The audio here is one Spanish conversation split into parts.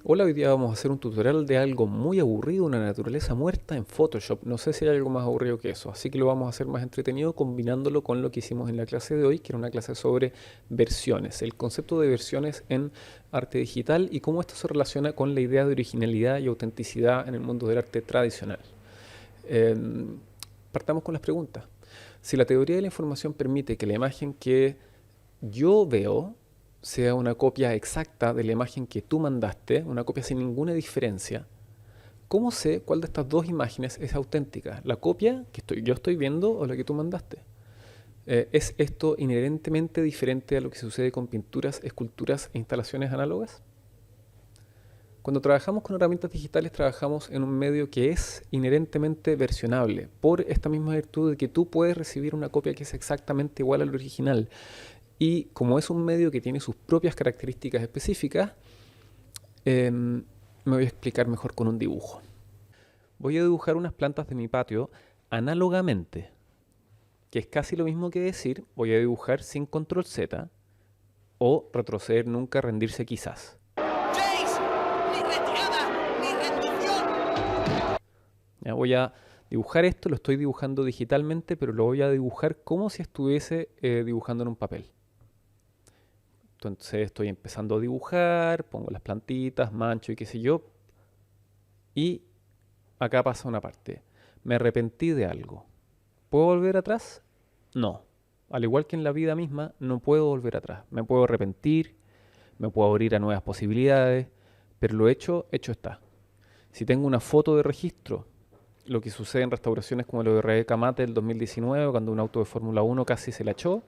Hola, hoy día vamos a hacer un tutorial de algo muy aburrido, una naturaleza muerta en Photoshop. No sé si hay algo más aburrido que eso, así que lo vamos a hacer más entretenido combinándolo con lo que hicimos en la clase de hoy, que era una clase sobre versiones, el concepto de versiones en arte digital y cómo esto se relaciona con la idea de originalidad y autenticidad en el mundo del arte tradicional. Em, Partamos con las preguntas. Si la teoría de la información permite que la imagen que yo veo sea una copia exacta de la imagen que tú mandaste, una copia sin ninguna diferencia, ¿cómo sé cuál de estas dos imágenes es auténtica? ¿La copia que yo estoy viendo o la que tú mandaste? ¿Es esto inherentemente diferente a lo que sucede con pinturas, esculturas e instalaciones análogas? Cuando trabajamos con herramientas digitales, trabajamos en un medio que es inherentemente versionable, por esta misma virtud de que tú puedes recibir una copia que es exactamente igual al original. Y como es un medio que tiene sus propias características específicas, me voy a explicar mejor con un dibujo. Voy a dibujar unas plantas de mi patio análogamente, que es casi lo mismo que decir voy a dibujar sin control Z o retroceder nunca, rendirse quizás. ¡Jace! ¡Ni retirada! ¡Ni rendición! Ya voy a dibujar esto, lo estoy dibujando digitalmente, pero lo voy a dibujar como si estuviese dibujando en un papel. Entonces estoy empezando a dibujar, pongo las plantitas, mancho y qué sé yo, y acá pasa una parte. Me arrepentí de algo. ¿Puedo volver atrás? No. Al igual que en la vida misma, no puedo volver atrás. Me puedo arrepentir, me puedo abrir a nuevas posibilidades, pero lo hecho, hecho está. Si tengo una foto de registro, lo que sucede en restauraciones como lo de Rebeca Mate del 2019, cuando un auto de Fórmula 1 casi se la echó,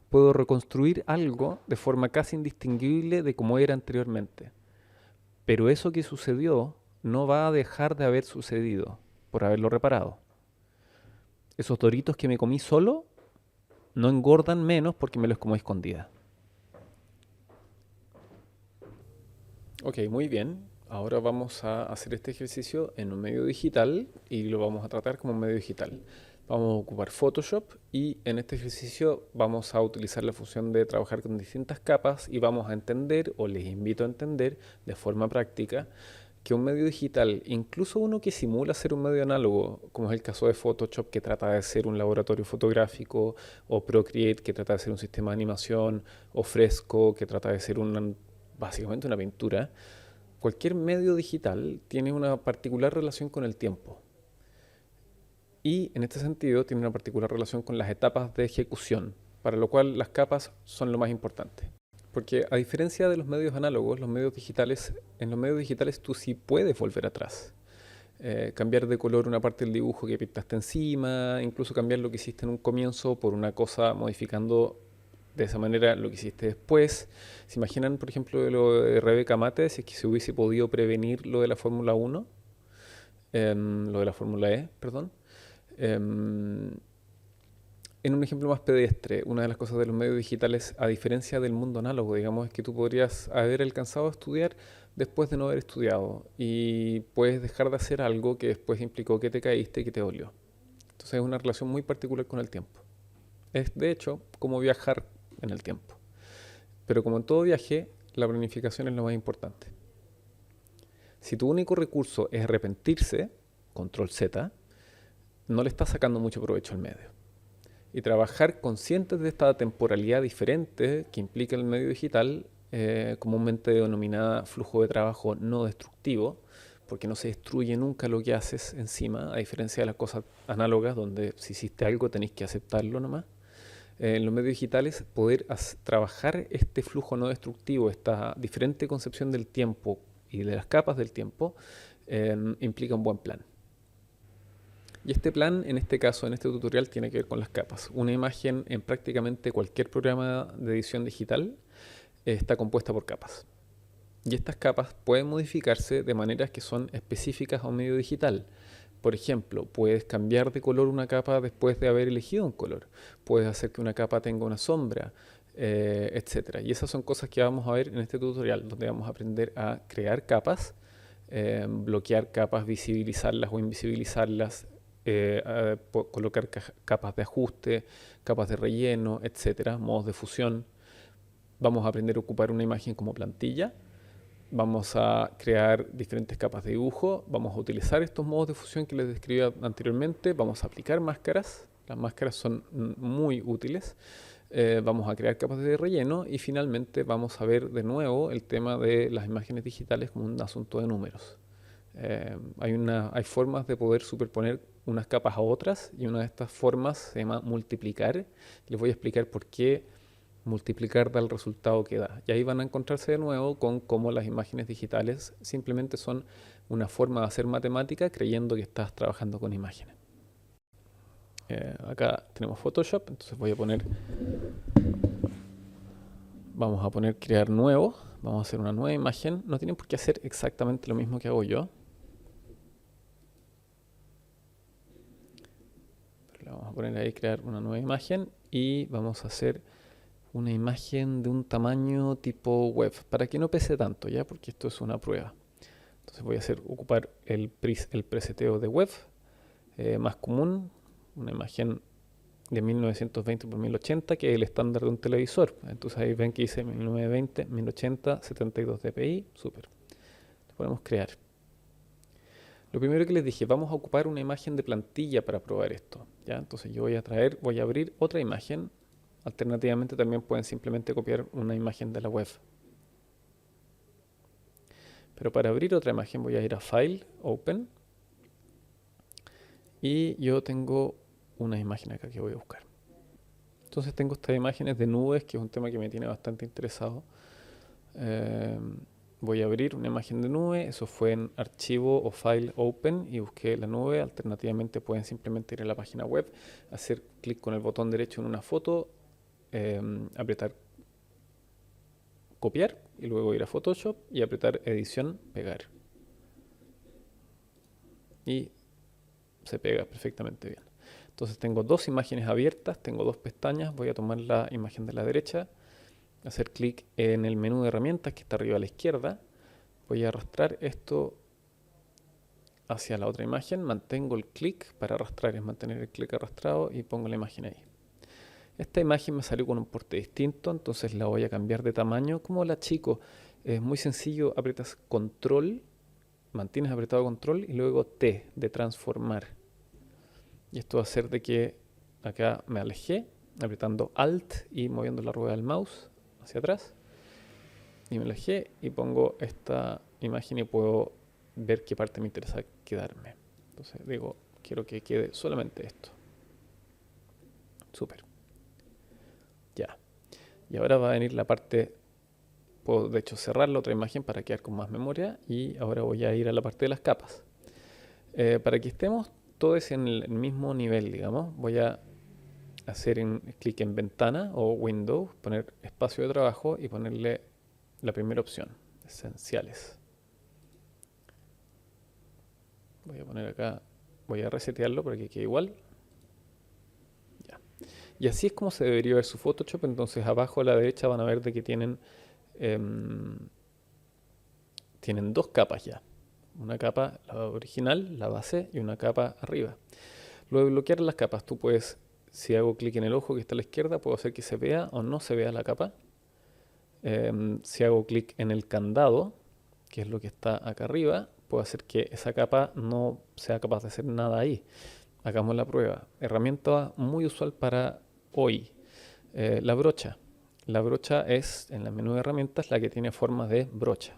puedo reconstruir algo de forma casi indistinguible de como era anteriormente. Pero eso que sucedió no va a dejar de haber sucedido por haberlo reparado. Esos doritos que me comí solo no engordan menos porque me los como escondida. Ok, muy bien. Ahora vamos a hacer este ejercicio en un medio digital y lo vamos a tratar como un medio digital. Vamos a ocupar Photoshop y en este ejercicio vamos a utilizar la función de trabajar con distintas capas y vamos a entender, o les invito a entender de forma práctica, que un medio digital, incluso uno que simula ser un medio análogo, como es el caso de Photoshop que trata de ser un laboratorio fotográfico, o Procreate que trata de ser un sistema de animación, o Fresco que trata de ser básicamente una pintura, cualquier medio digital tiene una particular relación con el tiempo. Y en este sentido tiene una particular relación con las etapas de ejecución, para lo cual las capas son lo más importante. Porque a diferencia de los medios análogos, en los medios digitales tú sí puedes volver atrás. Cambiar de color una parte del dibujo que pintaste encima, incluso cambiar lo que hiciste en un comienzo por una cosa modificando de esa manera lo que hiciste después. ¿Se imaginan, por ejemplo, de lo de Rebeca Mate, si es que se hubiese podido prevenir lo de la Fórmula 1, lo de la Fórmula E, perdón? Em, en un ejemplo más pedestre, una de las cosas de los medios digitales, a diferencia del mundo análogo, digamos, es que tú podrías haber alcanzado a estudiar después de no haber estudiado y puedes dejar de hacer algo que después implicó que te caíste y que te dolió. Entonces es una relación muy particular con el tiempo. Es de hecho como viajar en el tiempo. Pero como en todo viaje, la planificación es lo más importante. Si tu único recurso es arrepentirse, control Z, no le estás sacando mucho provecho al medio. Y trabajar conscientes de esta temporalidad diferente que implica el medio digital, comúnmente denominada flujo de trabajo no destructivo, porque no se destruye nunca lo que haces encima, a diferencia de las cosas análogas, donde si hiciste algo tenéis que aceptarlo nomás. En los medios digitales, poder trabajar este flujo no destructivo, esta diferente concepción del tiempo y de las capas del tiempo, implica un buen plan. Y este plan, en este caso, en este tutorial, tiene que ver con las capas. Una imagen en prácticamente cualquier programa de edición digital está compuesta por capas. Y estas capas pueden modificarse de maneras que son específicas a un medio digital. Por ejemplo, puedes cambiar de color una capa después de haber elegido un color. Puedes hacer que una capa tenga una sombra, etc. Y esas son cosas que vamos a ver en este tutorial, donde vamos a aprender a crear capas, bloquear capas, visibilizarlas o invisibilizarlas, colocar capas de ajuste, capas de relleno, etcétera, modos de fusión. Vamos a aprender a ocupar una imagen como plantilla Vamos a crear diferentes capas de dibujo, vamos a utilizar estos modos de fusión que les describí anteriormente, vamos a aplicar máscaras, las máscaras son muy útiles, vamos a crear capas de relleno y finalmente vamos a ver de nuevo el tema de las imágenes digitales como un asunto de números. Hay formas de poder superponer unas capas a otras y una de estas formas se llama multiplicar. Les voy a explicar por qué multiplicar da el resultado que da. Y ahí van a encontrarse de nuevo con cómo las imágenes digitales simplemente son una forma de hacer matemática creyendo que estás trabajando con imágenes. Acá tenemos Photoshop, entonces vamos a poner crear nuevo, vamos a hacer una nueva imagen. No tienen por qué hacer exactamente lo mismo que hago yo. Pero le vamos a poner ahí crear una nueva imagen y vamos a hacer una imagen de un tamaño tipo web, para que no pese tanto, ¿ya? Porque esto es una prueba. Entonces voy a ocupar el preseteo de web más común, una imagen de 1920 por 1080, que es el estándar de un televisor. Entonces ahí ven que dice 1920, 1080, 72 dpi, súper. Le ponemos crear. Lo primero que les dije, vamos a ocupar una imagen de plantilla para probar esto, ¿ya? Entonces yo voy a abrir otra imagen. Alternativamente también pueden simplemente copiar una imagen de la web. Pero para abrir otra imagen voy a ir a File, Open. Y yo tengo una imagen acá que voy a buscar. Entonces tengo estas imágenes de nubes, que es un tema que me tiene bastante interesado. Voy a abrir una imagen de nube, eso fue en archivo o file open y busqué la nube. Alternativamente pueden simplemente ir a la página web, hacer clic con el botón derecho en una foto, apretar copiar y luego ir a Photoshop y apretar edición, pegar. Y se pega perfectamente bien. Entonces tengo dos imágenes abiertas, tengo dos pestañas, voy a tomar la imagen de la derecha, hacer clic en el menú de herramientas que está arriba a la izquierda, voy a arrastrar esto hacia la otra imagen, mantengo el clic para arrastrar, es mantener el clic arrastrado y pongo la imagen ahí. Esta imagen me salió con un porte distinto, entonces la voy a cambiar de tamaño. ¿Cómo la achico? Es muy sencillo, aprietas control, mantienes apretado control y luego T de transformar. Y esto va a hacer de que acá me alejé, apretando Alt y moviendo la rueda del mouse hacia atrás. Y me alejé y pongo esta imagen y puedo ver qué parte me interesa quedarme. Entonces digo, quiero que quede solamente esto. Súper. Ya. Y ahora va a venir la parte, puedo de hecho cerrar la otra imagen para quedar con más memoria y ahora voy a ir a la parte de las capas. Para que estemos todos en el mismo nivel, digamos, voy a hacer clic en ventana o window, poner espacio de trabajo y ponerle la primera opción, esenciales. Voy a poner acá, voy a resetearlo para que quede igual. Ya. Y así es como se debería ver su Photoshop. Entonces abajo a la derecha van a ver de que tienen dos capas ya. Una capa, la original, la base, y una capa arriba. Luego de bloquear las capas, tú puedes, si hago clic en el ojo que está a la izquierda, puedo hacer que se vea o no se vea la capa. Si hago clic en el candado, que es lo que está acá arriba, puedo hacer que esa capa no sea capaz de hacer nada ahí. Hagamos la prueba. Herramienta muy usual para hoy. La brocha. La brocha es, en el menú de herramientas, la que tiene forma de brocha.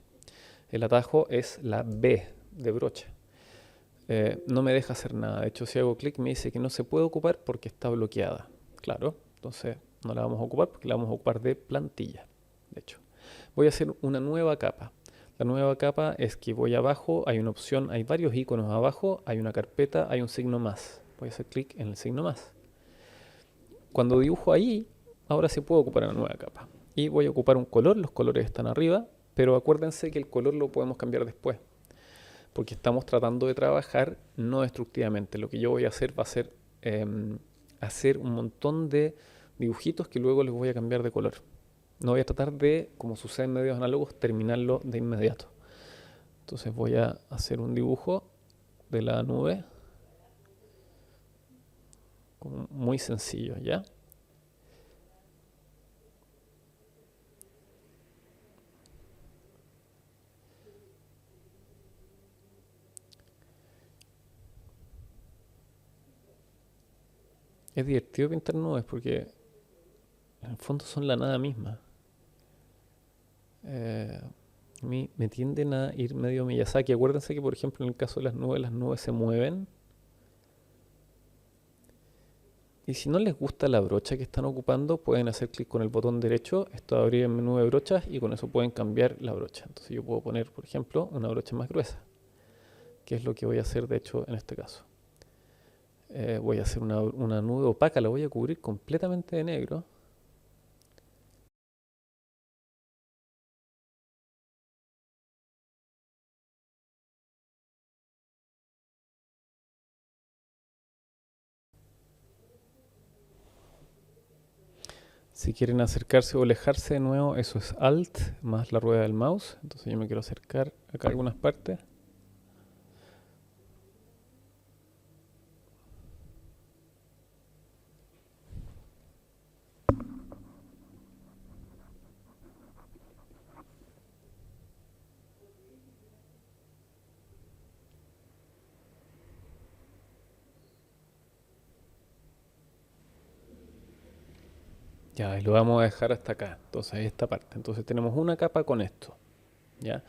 El atajo es la B de brocha. No me deja hacer nada. De hecho, si hago clic me dice que no se puede ocupar porque está bloqueada. Claro, entonces no la vamos a ocupar porque la vamos a ocupar de plantilla. De hecho, voy a hacer una nueva capa. La nueva capa es que voy abajo, hay una opción, hay varios iconos abajo, hay una carpeta, hay un signo más. Voy a hacer clic en el signo más. Cuando dibujo ahí, ahora se puede ocupar una nueva capa. Y voy a ocupar un color, los colores están arriba, pero acuérdense que el color lo podemos cambiar después. Porque estamos tratando de trabajar no destructivamente. Lo que yo voy a hacer va a ser hacer un montón de dibujitos que luego les voy a cambiar de color. No voy a tratar de, como sucede en medios análogos, terminarlo de inmediato. Entonces voy a hacer un dibujo de la nube muy sencillo, ¿ya? Es divertido pintar nubes porque en el fondo son la nada misma. Eh, a mí me tienden a ir medio Miyazaki. Acuérdense que, por ejemplo, en el caso de las nubes se mueven. Y si no les gusta la brocha que están ocupando, pueden hacer clic con el botón derecho. Esto va a abrir el menú de brochas y con eso pueden cambiar la brocha. Entonces yo puedo poner, por ejemplo, una brocha más gruesa, que es lo que voy a hacer de hecho en este caso. Voy a hacer una nube opaca, la voy a cubrir completamente de negro. Si quieren acercarse o alejarse de nuevo, eso es Alt más la rueda del mouse. Entonces yo me quiero acercar acá a algunas partes. Ya, y lo vamos a dejar hasta acá. Entonces esta parte. Entonces tenemos una capa con esto. ¿Ya?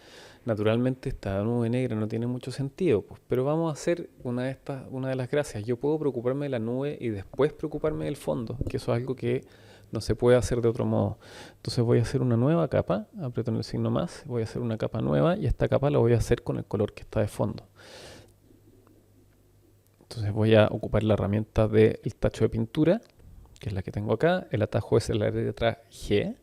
Naturalmente esta nube negra no tiene mucho sentido, pues, pero vamos a hacer una de las gracias. Yo puedo preocuparme de la nube y después preocuparme del fondo, que eso es algo que no se puede hacer de otro modo. Entonces voy a hacer una nueva capa, aprieto en el signo más, voy a hacer una capa nueva y esta capa la voy a hacer con el color que está de fondo. Entonces voy a ocupar la herramienta del tacho de pintura, que es la que tengo acá. El atajo es la letra G.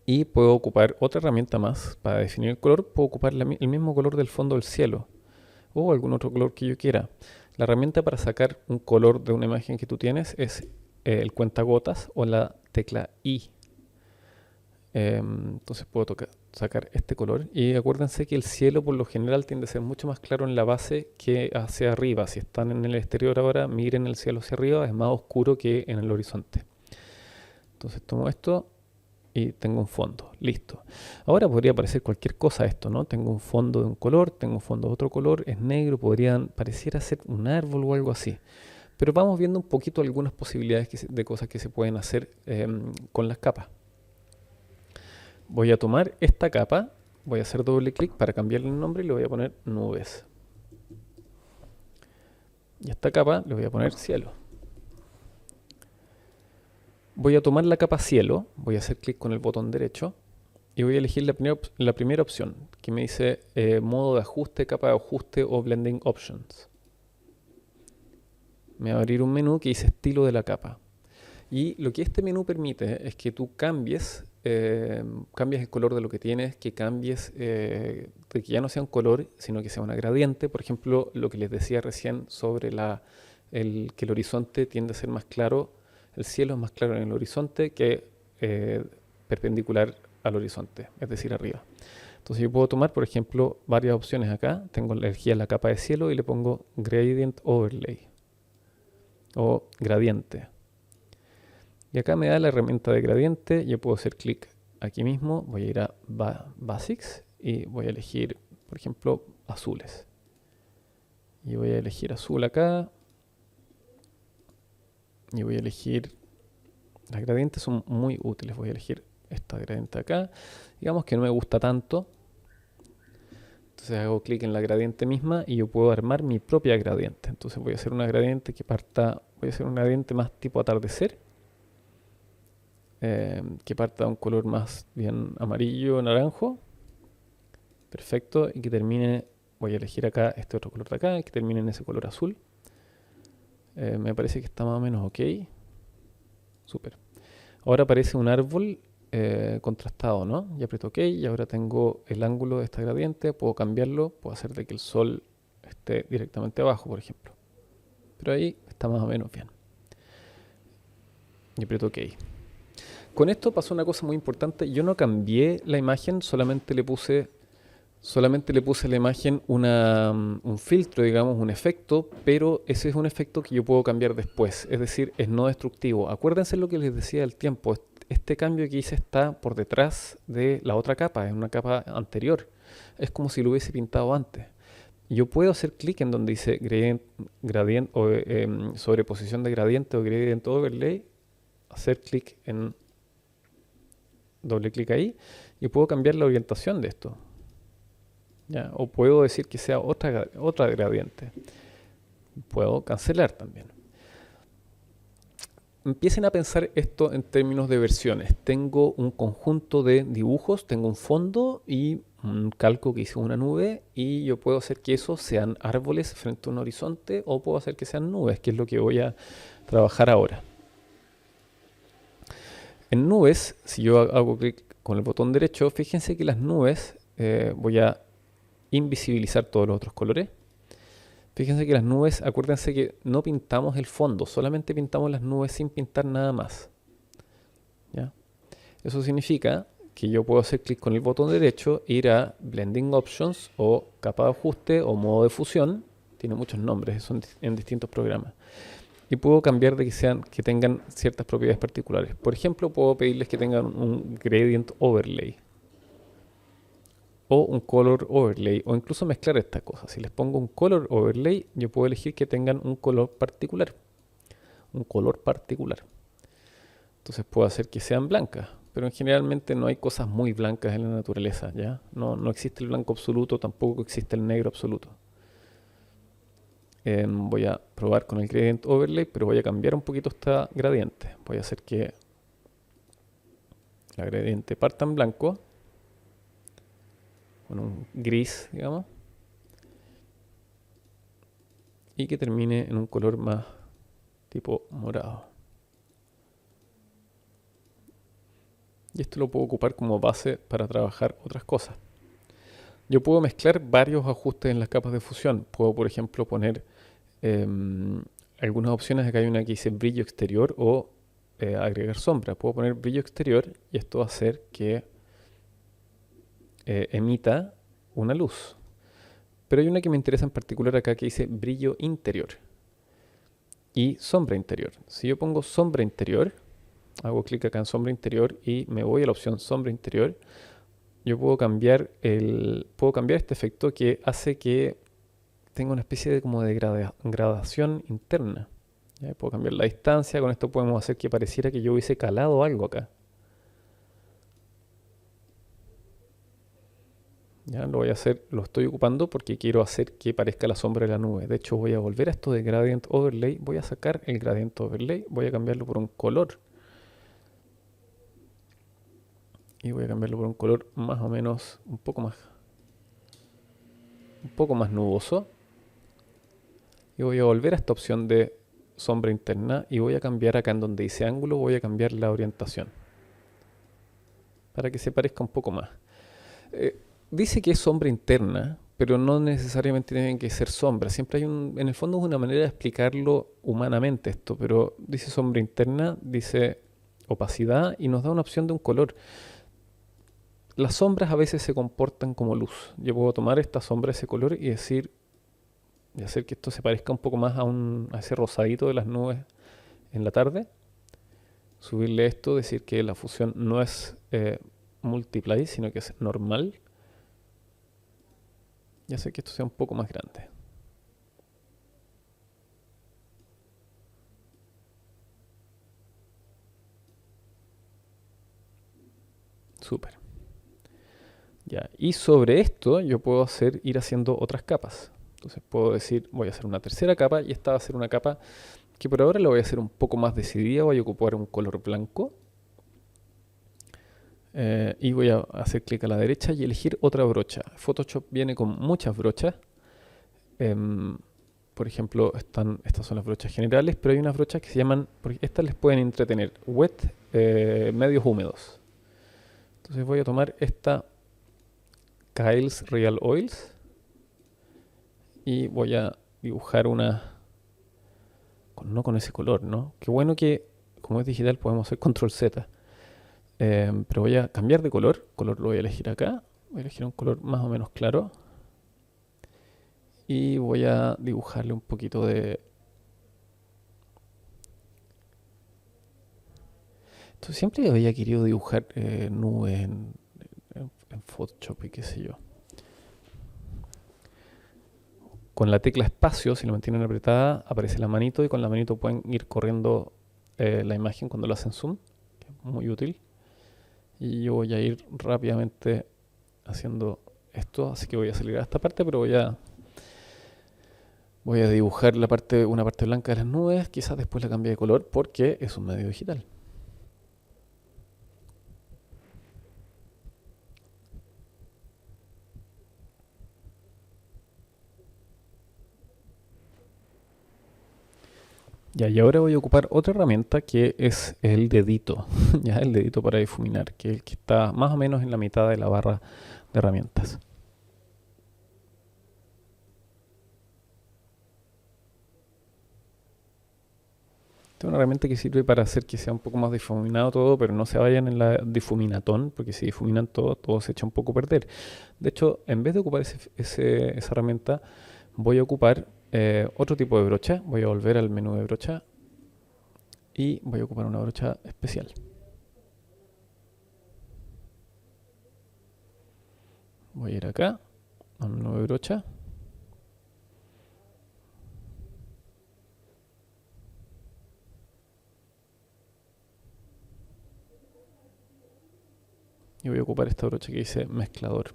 Y puedo ocupar otra herramienta más para definir el color. Puedo ocupar el mismo color del fondo del cielo o algún otro color que yo quiera. La herramienta para sacar un color de una imagen que tú tienes es el cuentagotas o la tecla I. Entonces puedo sacar este color. Y acuérdense que el cielo por lo general tiende a ser mucho más claro en la base que hacia arriba. Si están en el exterior ahora, miren el cielo hacia arriba, es más oscuro que en el horizonte. Entonces tomo esto y tengo un fondo, listo. Ahora podría parecer cualquier cosa esto, ¿no? Tengo un fondo de un color, tengo un fondo de otro color, es negro, pareciera ser un árbol o algo así. Pero vamos viendo un poquito algunas posibilidades de cosas que se pueden hacer con las capas. Voy a tomar esta capa, voy a hacer doble clic para cambiarle el nombre y le voy a poner nubes. Y a esta capa le voy a poner cielo. Voy a tomar la capa cielo, voy a hacer clic con el botón derecho y voy a elegir la primera opción que me dice modo de ajuste, capa de ajuste o blending options. Me va a abrir un menú que dice estilo de la capa. Y lo que este menú permite es que tú cambies el color de lo que tienes, que cambies de que ya no sea un color, sino que sea una gradiente. Por ejemplo, lo que les decía recién sobre que el horizonte tiende a ser más claro. El cielo es más claro en el horizonte que perpendicular al horizonte, es decir, arriba. Entonces yo puedo tomar, por ejemplo, varias opciones acá. Tengo elegida la capa de cielo y le pongo Gradient Overlay o gradiente. Y acá me da la herramienta de gradiente. Yo puedo hacer clic aquí mismo. Voy a ir a Basics y voy a elegir, por ejemplo, azules. Y voy a elegir azul acá. Y voy a elegir, las gradientes son muy útiles, voy a elegir esta gradiente acá, digamos que no me gusta tanto, entonces hago clic en la gradiente misma y yo puedo armar mi propia gradiente. Entonces voy a hacer una gradiente voy a hacer una gradiente más tipo atardecer, que parta de un color más bien amarillo, naranjo, perfecto, y que termine, voy a elegir acá este otro color de acá, y que termine en ese color azul. Me parece que está más o menos ok. Súper. Ahora aparece un árbol contrastado, ¿no? Y aprieto OK y ahora tengo el ángulo de esta gradiente. Puedo cambiarlo, puedo hacer de que el sol esté directamente abajo, por ejemplo. Pero ahí está más o menos bien. Y aprieto OK. Con esto pasó una cosa muy importante. Yo no cambié la imagen, solamente le puse a la imagen un filtro, digamos, un efecto, pero ese es un efecto que yo puedo cambiar después, es decir, es no destructivo. Acuérdense lo que les decía del tiempo, este cambio que hice está por detrás de la otra capa, es una capa anterior, es como si lo hubiese pintado antes. yo puedo hacer clic en donde dice gradient o sobreposición de gradiente o gradient overlay, hacer clic en doble clic ahí y puedo cambiar la orientación de esto. ¿Ya? O puedo decir que sea otra gradiente. Puedo cancelar también. Empiecen a pensar esto en términos de versiones. Tengo un conjunto de dibujos, tengo un fondo y un calco que hice una nube y yo puedo hacer que esos sean árboles frente a un horizonte o puedo hacer que sean nubes, que es lo que voy a trabajar ahora. En nubes, si yo hago clic con el botón derecho, fíjense que las nubes voy a invisibilizar todos los otros colores. Fíjense que las nubes, acuérdense que no pintamos el fondo, solamente pintamos las nubes sin pintar nada más. ¿Ya? Eso significa que yo puedo hacer clic con el botón derecho, ir a Blending Options o capa de ajuste o modo de fusión. Tiene muchos nombres, son en distintos programas. Y puedo cambiar de que tengan ciertas propiedades particulares. Por ejemplo, puedo pedirles que tengan un Gradient Overlay o un Color Overlay, o incluso mezclar estas cosas. Si les pongo un Color Overlay, yo puedo elegir que tengan un color particular. Un color particular. Entonces puedo hacer que sean blancas, pero generalmente no hay cosas muy blancas en la naturaleza, ¿ya? No existe el blanco absoluto, tampoco existe el negro absoluto. Voy a probar con el Gradient Overlay, pero voy a cambiar un poquito esta gradiente. Voy a hacer que la gradiente parta en blanco, con un gris, digamos, y que termine en un color más tipo morado. Y esto lo puedo ocupar como base para trabajar otras cosas. Yo puedo mezclar varios ajustes en las capas de fusión. Puedo, por ejemplo, poner algunas opciones. Acá hay una que dice brillo exterior o agregar sombra. Puedo poner brillo exterior y esto va a hacer que emita una luz. Pero hay una que me interesa en particular acá que dice brillo interior y sombra interior. Si yo pongo sombra interior, hago clic acá en sombra interior y me voy a la opción sombra interior, yo puedo cambiar este efecto que hace que tenga una especie de como de gradación interna. ¿Ya? Puedo cambiar la distancia, con esto podemos hacer que pareciera que yo hubiese calado algo acá. Ya lo voy a hacer, lo estoy ocupando porque quiero hacer que parezca la sombra de la nube. De hecho, voy a volver a esto de Gradient Overlay. Voy a sacar el Gradient Overlay, voy a cambiarlo por un color. Y voy a cambiarlo por un color más o menos un poco más nuboso. Y voy a volver a esta opción de sombra interna y voy a cambiar acá en donde dice ángulo, voy a cambiar la orientación para que se parezca un poco más. Dice que es sombra interna, pero no necesariamente tienen que ser sombras. Siempre hay en el fondo es una manera de explicarlo humanamente esto, pero dice sombra interna, dice opacidad y nos da una opción de un color. Las sombras a veces se comportan como luz. Yo puedo tomar esta sombra, ese color y hacer que esto se parezca un poco más a ese rosadito de las nubes en la tarde. Subirle esto, decir que la fusión no es multiply, sino que es normal. Y hacer que esto sea un poco más grande. Súper. Ya. Y sobre esto yo puedo ir haciendo otras capas. Entonces puedo decir, voy a hacer una tercera capa y esta va a ser una capa que por ahora la voy a hacer un poco más decidida. Voy a ocupar un color blanco. Y voy a hacer clic a la derecha y elegir otra brocha. Photoshop viene con muchas brochas. Por ejemplo, estas son las brochas generales, pero hay unas brochas que se llaman, porque estas les pueden entretener, wet, medios húmedos. Entonces voy a tomar esta Kyle's Real Oils y voy a dibujar una, no con ese color, ¿no? Qué bueno que, como es digital, podemos hacer control Z. Pero voy a cambiar de color. Color lo voy a elegir acá. Voy a elegir un color más o menos claro. Y voy a dibujarle un poquito de... Entonces siempre había querido dibujar nubes en Photoshop y qué sé yo. con la tecla espacio, si lo mantienen apretada, aparece la manito y con la manito pueden ir corriendo la imagen cuando lo hacen zoom, que es muy útil. Y yo voy a ir rápidamente haciendo esto, así que voy a salir a esta parte, pero voy a dibujar una parte blanca de las nubes, quizás después la cambie de color porque es un medio digital. Ya, y ahora voy a ocupar otra herramienta que es el dedito, ya el dedito para difuminar, que es el que está más o menos en la mitad de la barra de herramientas. Esta es una herramienta que sirve para hacer que sea un poco más difuminado todo, pero no se vayan en la difuminatón, porque si difuminan todo, todo se echa un poco a perder. De hecho, en vez de ocupar esa herramienta, voy a ocupar otro tipo de brocha. Voy a volver al menú de brocha y voy a ocupar una brocha especial. Voy a ir acá, al menú de brocha. Y voy a ocupar esta brocha que dice mezclador.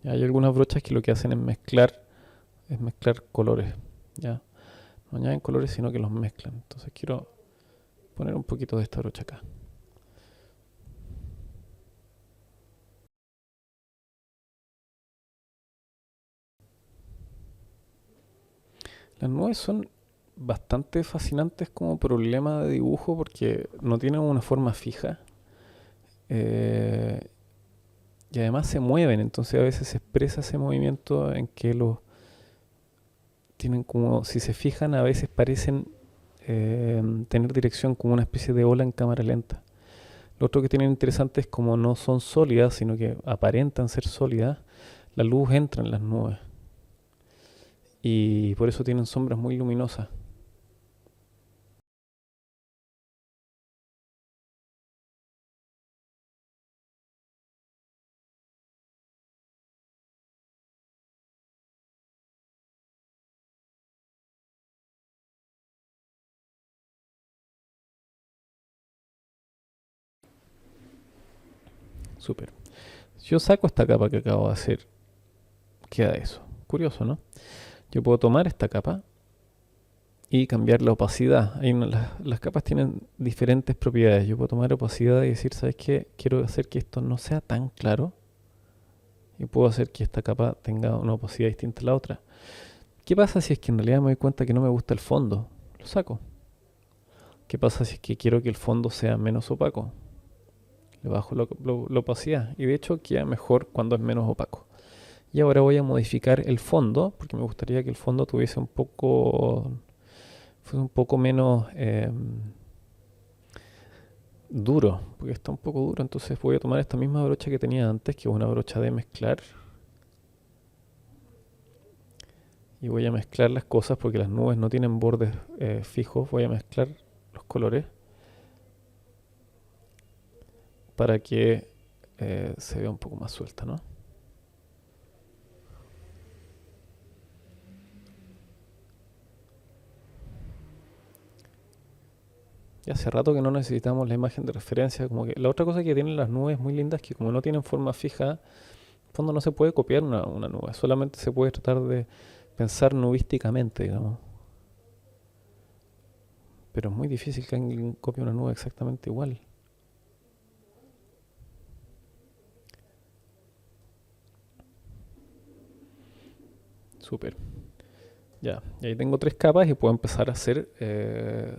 Ya hay algunas brochas que lo que hacen es mezclar colores. Ya no añaden colores, sino que los mezclan. Entonces quiero poner un poquito de esta brocha acá. Las nubes son bastante fascinantes como problema de dibujo porque no tienen una forma fija. Eh, y además se mueven, entonces a veces se expresa ese movimiento en que los tienen como, si se fijan, a veces parecen tener dirección como una especie de ola en cámara lenta. Lo otro que tienen interesante es como no son sólidas, sino que aparentan ser sólidas, la luz entra en las nubes y por eso tienen sombras muy luminosas. Súper. Si yo saco esta capa que acabo de hacer, queda eso. Curioso, ¿no? Yo puedo tomar esta capa y cambiar la opacidad. Las capas tienen diferentes propiedades. Yo puedo tomar opacidad y decir, ¿sabes qué? Quiero hacer que esto no sea tan claro y puedo hacer que esta capa tenga una opacidad distinta a la otra. ¿Qué pasa si es que en realidad me doy cuenta que no me gusta el fondo? Lo saco. ¿Qué pasa si es que quiero que el fondo sea menos opaco? Le bajo la opacidad y de hecho queda mejor cuando es menos opaco. Y ahora voy a modificar el fondo porque me gustaría que el fondo tuviese fuese un poco menos duro, porque está un poco duro. Entonces voy a tomar esta misma brocha que tenía antes, que es una brocha de mezclar, y voy a mezclar las cosas porque las nubes no tienen bordes fijos. Voy a mezclar los colores para que se vea un poco más suelta, ¿no? Y hace rato que no necesitamos la imagen de referencia. Como que la otra cosa que tienen las nubes muy lindas es que como no tienen forma fija, en el fondo no se puede copiar una nube. Solamente se puede tratar de pensar nubísticamente, digamos. Pero es muy difícil que alguien copie una nube exactamente igual. Súper. Ya, y ahí tengo tres capas y puedo empezar a hacer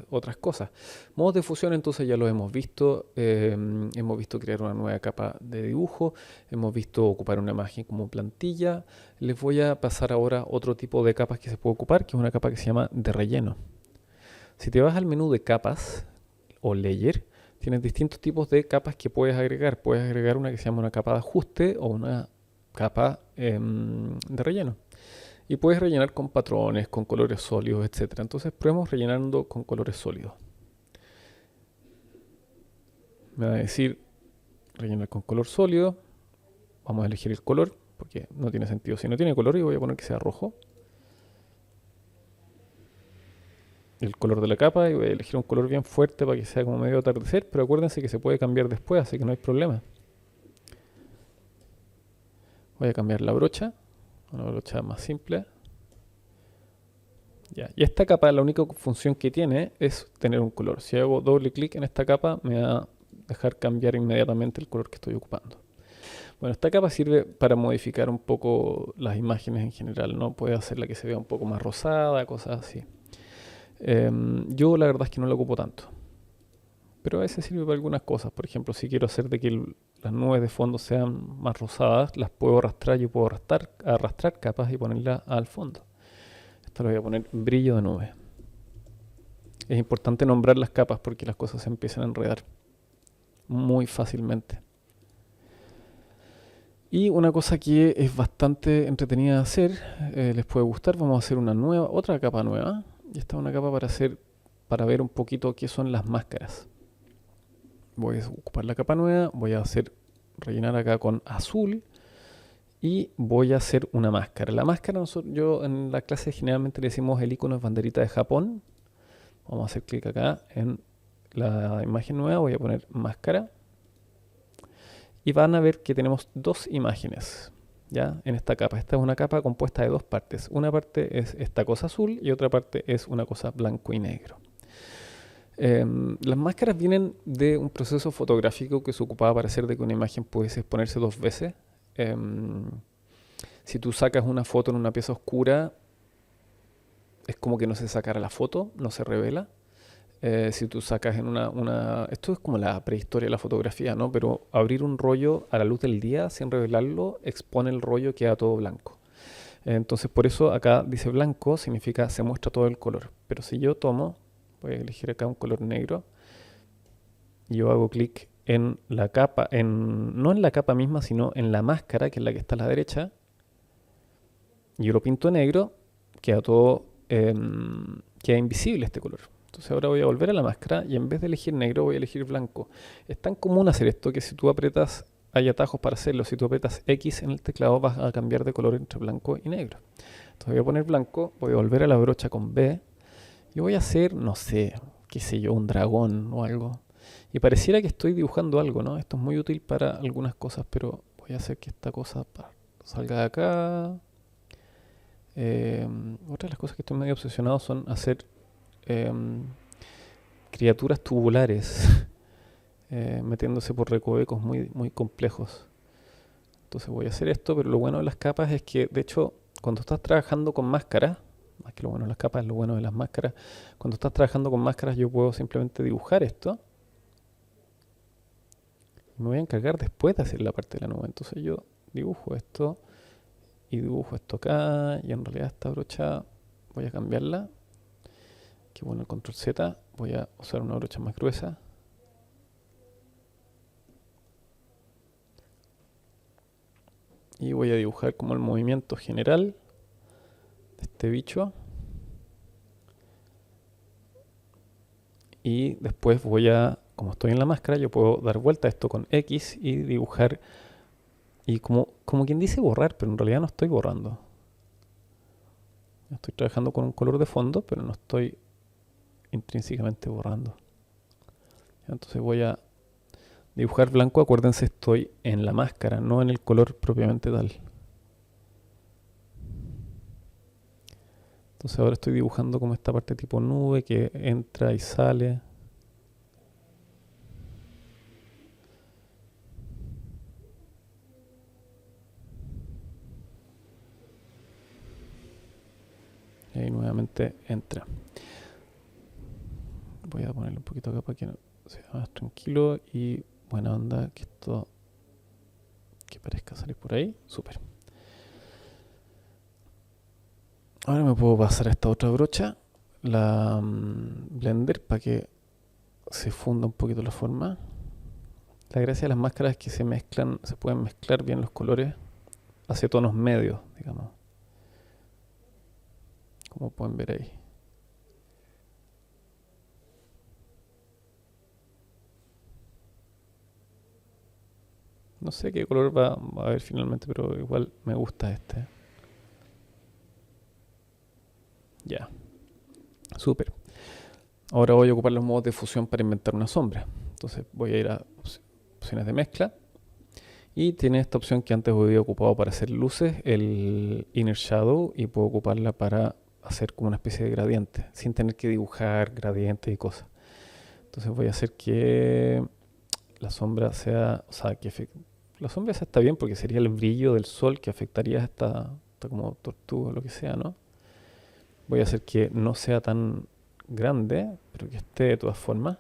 otras cosas. Modos de fusión entonces ya los hemos visto. Hemos visto crear una nueva capa de dibujo. Hemos visto ocupar una imagen como plantilla. Les voy a pasar ahora otro tipo de capas que se puede ocupar, que es una capa que se llama de relleno. Si te vas al menú de capas o layer, tienes distintos tipos de capas que puedes agregar. Puedes agregar una que se llama una capa de ajuste o una capa de relleno. Y puedes rellenar con patrones, con colores sólidos, etc. Entonces probemos rellenando con colores sólidos. Me va a decir rellenar con color sólido. Vamos a elegir el color porque no tiene sentido si no tiene color y voy a poner que sea rojo. el color de la capa y voy a elegir un color bien fuerte para que sea como medio atardecer, pero acuérdense que se puede cambiar después, así que no hay problema. Voy a cambiar la brocha, una brocha más simple. Ya. Y esta capa, la única función que tiene es tener un color. Si hago doble clic en esta capa, me va a dejar cambiar inmediatamente el color que estoy ocupando. Bueno, esta capa sirve para modificar un poco las imágenes en general, ¿no? Puede hacerla que se vea un poco más rosada, cosas así. Yo la verdad es que no la ocupo tanto. Pero a veces sirve para algunas cosas. Por ejemplo, si quiero hacer de que las nubes de fondo sean más rosadas, las puedo arrastrar. Yo puedo arrastrar capas y ponerlas al fondo. Esto lo voy a poner brillo de nube. Es importante nombrar las capas porque las cosas se empiezan a enredar muy fácilmente. Y una cosa que es bastante entretenida de hacer, les puede gustar, vamos a hacer otra capa nueva. Y esta es una capa para ver un poquito qué son las máscaras. Voy a ocupar la capa nueva, voy a rellenar acá con azul y voy a hacer una máscara. La máscara, yo en la clase generalmente le decimos el icono de banderita de Japón. Vamos a hacer clic acá en la imagen nueva, voy a poner máscara. Y van a ver que tenemos dos imágenes, ¿ya? En esta capa. Esta es una capa compuesta de dos partes. Una parte es esta cosa azul y otra parte es una cosa blanco y negro. Las máscaras vienen de un proceso fotográfico que se ocupaba para hacer de que una imagen pudiese exponerse dos veces. Si tú sacas una foto en una pieza oscura, es como que no se sacara la foto, no se revela. Si tú sacas en esto es como la prehistoria de la fotografía, ¿no? Pero abrir un rollo a la luz del día sin revelarlo expone el rollo, queda todo blanco. Entonces por eso acá dice blanco, significa se muestra todo el color. Pero si yo voy a elegir acá un color negro, y yo hago clic en la capa, no en la capa misma, sino en la máscara, que es la que está a la derecha, y yo lo pinto negro, queda invisible este color. Entonces ahora voy a volver a la máscara y en vez de elegir negro voy a elegir blanco. Es tan común hacer esto que si tú apretas, hay atajos para hacerlo, si tú apretas X en el teclado vas a cambiar de color entre blanco y negro. Entonces voy a poner blanco, voy a volver a la brocha con B y voy a hacer, no sé, qué sé yo, un dragón o algo. Y pareciera que estoy dibujando algo, ¿no? Esto es muy útil para algunas cosas, pero voy a hacer que esta cosa salga de acá. Otra de las cosas que estoy medio obsesionado son hacer criaturas tubulares metiéndose por recovecos muy, muy complejos. Entonces voy a hacer esto, pero lo bueno de las capas es que, de hecho, cuando estás trabajando con máscaras, más que lo bueno de las capas es lo bueno de las máscaras, cuando estás trabajando con máscaras yo puedo simplemente dibujar esto y me voy a encargar después de hacer la parte de la nube. Entonces yo dibujo esto y dibujo esto acá y en realidad esta brocha voy a cambiarla. Que bueno, el control Z, voy a usar una brocha más gruesa. Y voy a dibujar como el movimiento general de este bicho. Y después como estoy en la máscara, yo puedo dar vuelta a esto con X y dibujar. Y como quien dice borrar, pero en realidad no estoy borrando. Estoy trabajando con un color de fondo, pero no estoy intrínsecamente borrando. Entonces voy a dibujar blanco. Acuérdense, estoy en la máscara, no en el color propiamente tal. Entonces ahora estoy dibujando como esta parte tipo nube que entra y sale. Y ahí nuevamente entra. Voy a ponerle un poquito acá para que sea más tranquilo y buena onda, que esto que parezca salir por ahí. Súper. Ahora me puedo pasar a esta otra brocha, la Blender, para que se funda un poquito la forma. La gracia de las máscaras es que se pueden mezclar bien los colores hacia tonos medios, digamos. Como pueden ver ahí. No sé qué color va a haber finalmente, pero igual me gusta este. Ya. Súper. Ahora voy a ocupar los modos de fusión para inventar una sombra. Entonces voy a ir a opciones de mezcla. Y tiene esta opción que antes había ocupado para hacer luces, el Inner Shadow, y puedo ocuparla para hacer como una especie de gradiente, sin tener que dibujar gradientes y cosas. Entonces voy a hacer que la sombra sea, o sea, la sombra esa está bien porque sería el brillo del sol que afectaría a esta como tortuga o lo que sea, ¿no? Voy a hacer que no sea tan grande, pero que esté de todas formas.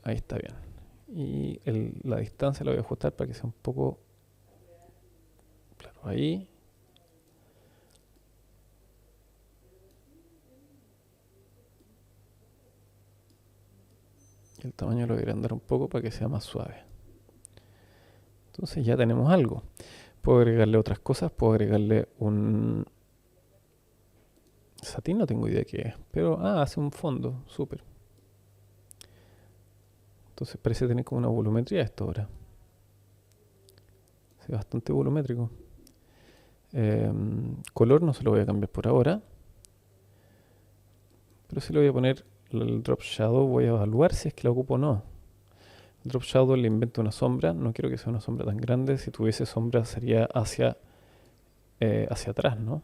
Ahí está bien. Y la distancia la voy a ajustar para que sea un poco claro. Ahí. Y el tamaño lo voy a agrandar un poco para que sea más suave. Entonces ya tenemos algo. Puedo agregarle otras cosas. Puedo agregarle un satín, no tengo idea qué es. Pero, hace un fondo. Súper. Entonces parece tener como una volumetría esto ahora. Es bastante volumétrico. Color no se lo voy a cambiar por ahora. Pero sí le voy a poner el Drop Shadow. Voy a evaluar si es que lo ocupo o no. El Drop Shadow le invento una sombra. No quiero que sea una sombra tan grande. Si tuviese sombra sería hacia atrás, ¿no?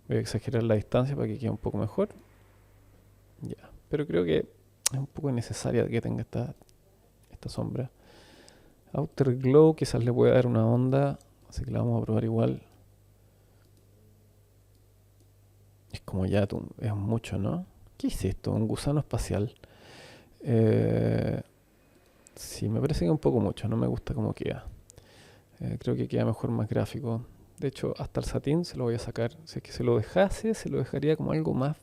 Voy a exagerar la distancia para que quede un poco mejor. Ya. Pero creo que es un poco innecesaria que tenga esta sombra. Outer Glow quizás le pueda dar una onda. Así que la vamos a probar igual. Es como ya, es mucho, ¿no? ¿Qué es esto? Un gusano espacial. Sí, me parece que es un poco mucho. No me gusta cómo queda. Creo que queda mejor más gráfico. De hecho, hasta el satín se lo voy a sacar. Si es que se lo dejase, se lo dejaría como algo más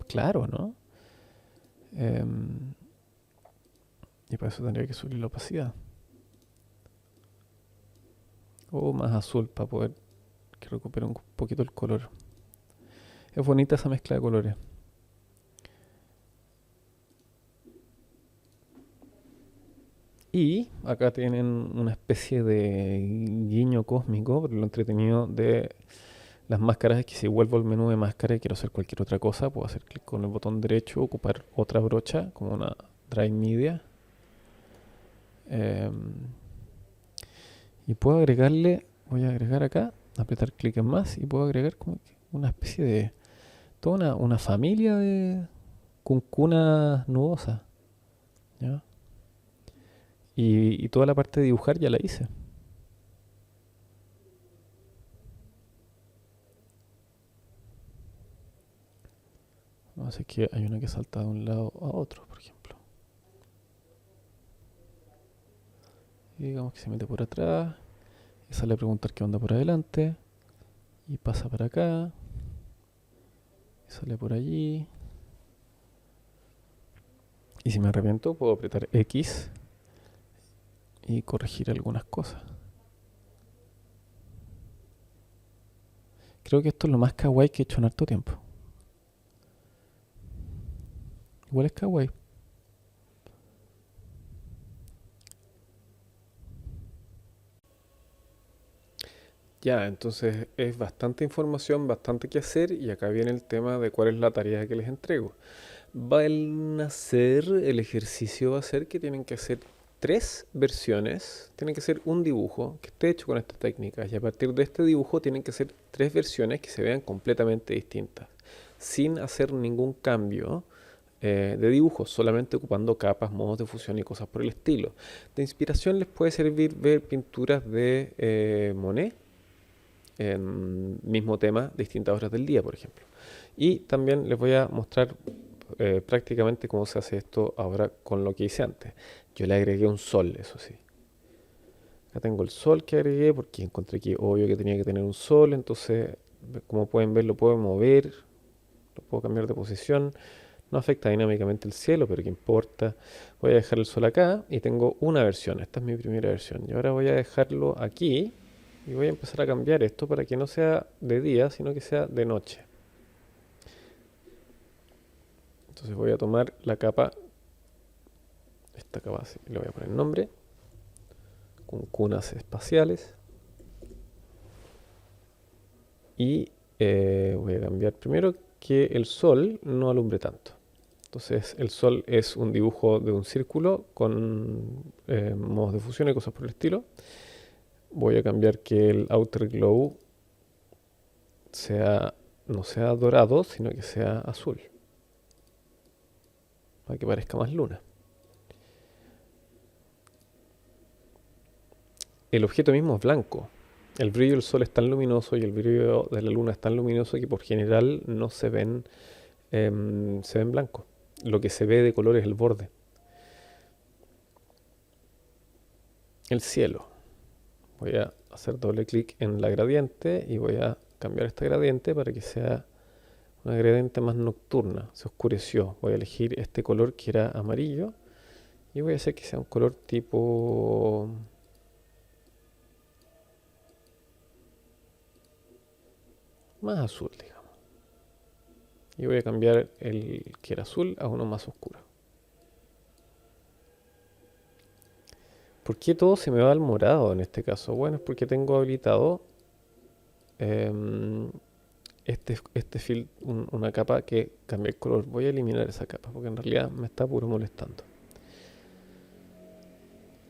claro, ¿no? Y para eso tendría que subir la opacidad. O más azul para poder que recupere un poquito el color. Es bonita esa mezcla de colores. Y acá tienen una especie de guiño cósmico, pero lo entretenido de las máscaras es que si vuelvo al menú de máscara y quiero hacer cualquier otra cosa, puedo hacer clic con el botón derecho, ocupar otra brocha, como una Dry Media. Y puedo agregarle, voy a agregar acá, apretar clic en más y puedo agregar como una especie de, toda una familia de cuncunas nudosas. ¿Ya? Y toda la parte de dibujar ya la hice. Así que hay una que salta de un lado a otro, por ejemplo. Y digamos que se mete por atrás. Y sale a preguntar qué onda por adelante. Y pasa para acá. Y sale por allí. Y si me arrepiento, puedo apretar X y corregir algunas cosas. Creo que esto es lo más kawaii que he hecho en harto tiempo. Igual es kawaii. Ya, entonces es bastante información, bastante que hacer y acá viene el tema de cuál es la tarea que les entrego. Van a hacer, el ejercicio va a ser que tienen que hacer 3 versiones, tienen que hacer un dibujo que esté hecho con estas técnicas y a partir de este dibujo tienen que hacer 3 versiones que se vean completamente distintas, sin hacer ningún cambio de dibujo, solamente ocupando capas, modos de fusión y cosas por el estilo. De inspiración les puede servir ver pinturas de Monet en mismo tema, distintas horas del día, por ejemplo. Y también les voy a mostrar prácticamente cómo se hace esto ahora con lo que hice antes. Yo le agregué un sol, eso sí. Acá tengo el sol que agregué porque encontré que obvio que tenía que tener un sol, entonces como pueden ver lo puedo mover, lo puedo cambiar de posición. No afecta dinámicamente el cielo, pero qué importa. Voy a dejar el sol acá y tengo una versión. Esta es mi primera versión. Y ahora voy a dejarlo aquí y voy a empezar a cambiar esto para que no sea de día, sino que sea de noche. Entonces voy a tomar la capa, esta capa le voy a poner nombre, con cunas espaciales. Y voy a cambiar primero que el sol no alumbre tanto. Entonces el sol es un dibujo de un círculo con modos de fusión y cosas por el estilo. Voy a cambiar que el outer glow no sea dorado, sino que sea azul, para que parezca más luna. El objeto mismo es blanco. El brillo del sol es tan luminoso y el brillo de la luna es tan luminoso que por general no se ven blancos. Lo que se ve de color es el borde. El cielo. Voy a hacer doble clic en la gradiente y voy a cambiar esta gradiente para que sea una gradiente más nocturna. Se oscureció. Voy a elegir este color que era amarillo y voy a hacer que sea un color tipo más azul, digamos. Y voy a cambiar el que era azul a uno más oscuro. ¿Por qué todo se me va al morado en este caso? Bueno, es porque tengo habilitado em, una capa que cambia el color. Voy a eliminar esa capa porque en realidad me está puro molestando.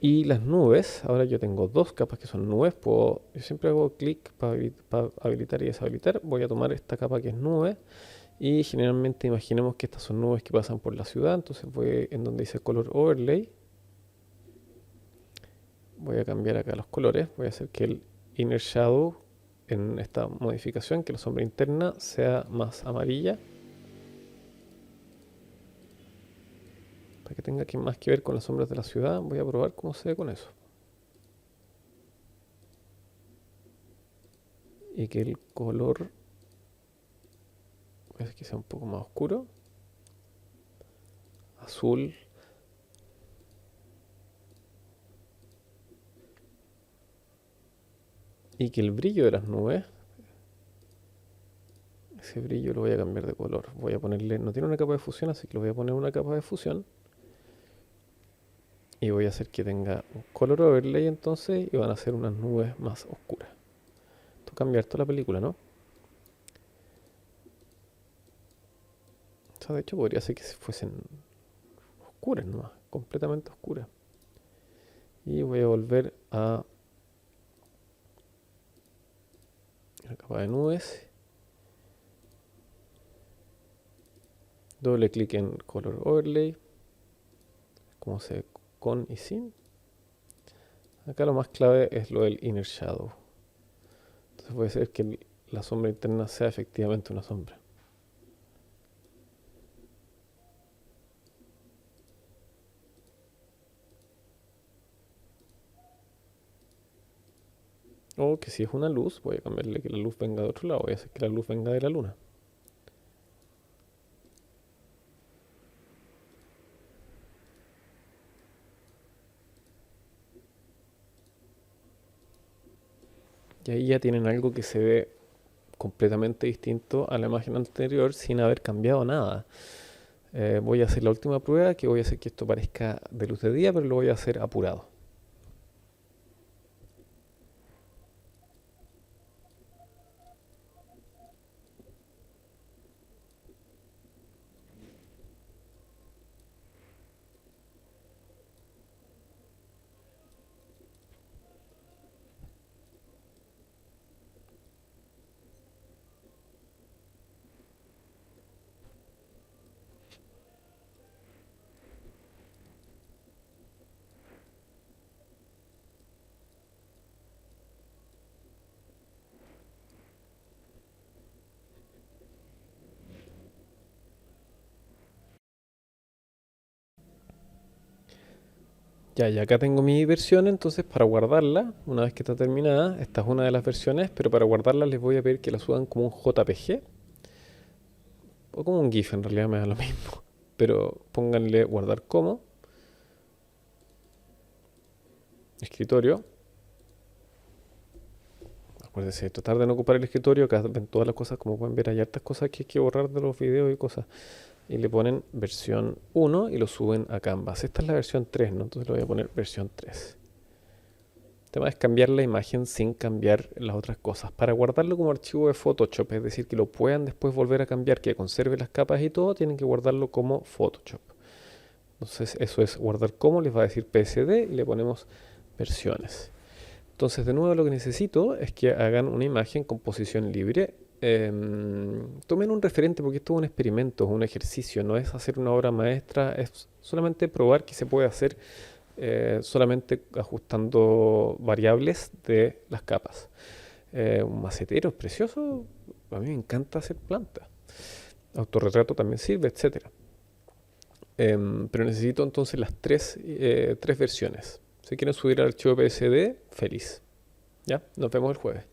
Y las nubes, ahora yo tengo dos capas que son nubes. Yo siempre hago clic para habilitar y deshabilitar. Voy a tomar esta capa que es nube. Y generalmente imaginemos que estas son nubes que pasan por la ciudad. Entonces voy en donde dice color overlay. Voy a cambiar acá los colores. Voy a hacer que el inner shadow en esta modificación, que la sombra interna sea más amarilla. Para que tenga más que ver con las sombras de la ciudad, voy a probar cómo se ve con eso. Y que el color, voy a hacer que sea un poco más oscuro. Azul. Y que el brillo de las nubes, ese brillo lo voy a cambiar de color. Voy a ponerle, no tiene una capa de fusión, así que le voy a poner una capa de fusión. Y voy a hacer que tenga un color overlay entonces y van a ser unas nubes más oscuras. Esto cambia toda la película, ¿no? O sea, de hecho podría ser que fuesen oscuras nomás, completamente oscuras. Y voy a volver a la capa de nubes. Doble clic en color overlay. Como se ve con y sin. Acá lo más clave es lo del inner shadow. Entonces voy a hacer que la sombra interna sea efectivamente una sombra. O que si es una luz, voy a cambiarle que la luz venga de otro lado. Voy a hacer que la luz venga de la luna. Y ahí ya tienen algo que se ve completamente distinto a la imagen anterior sin haber cambiado nada. Voy a hacer la última prueba, que voy a hacer que esto parezca de luz de día, pero lo voy a hacer apurado. Ya, y acá tengo mi versión, entonces para guardarla, una vez que está terminada, esta es una de las versiones, pero para guardarla les voy a pedir que la suban como un JPG o como un GIF, en realidad me da lo mismo. Pero pónganle guardar como, escritorio. Acuérdense, tratar de no ocupar el escritorio, acá ven todas las cosas, como pueden ver, hay hartas cosas que hay que borrar de los videos y cosas. Y le ponen versión 1 y lo suben a Canvas. Esta es la versión 3, ¿no? Entonces le voy a poner versión 3. El tema es cambiar la imagen sin cambiar las otras cosas. Para guardarlo como archivo de Photoshop, es decir, que lo puedan después volver a cambiar, que conserve las capas y todo, tienen que guardarlo como Photoshop. Entonces eso es guardar como, les va a decir PSD y le ponemos versiones. Entonces de nuevo lo que necesito es que hagan una imagen con posición libre. Tomen un referente porque esto es un experimento, es un ejercicio, no es hacer una obra maestra, es solamente probar que se puede hacer solamente ajustando variables de las capas. Un macetero es precioso, a mí me encanta hacer plantas. Autorretrato también sirve, etcétera. Pero necesito entonces las tres versiones. Si quieren subir al archivo PSD, feliz. ¿Ya? Nos vemos el jueves.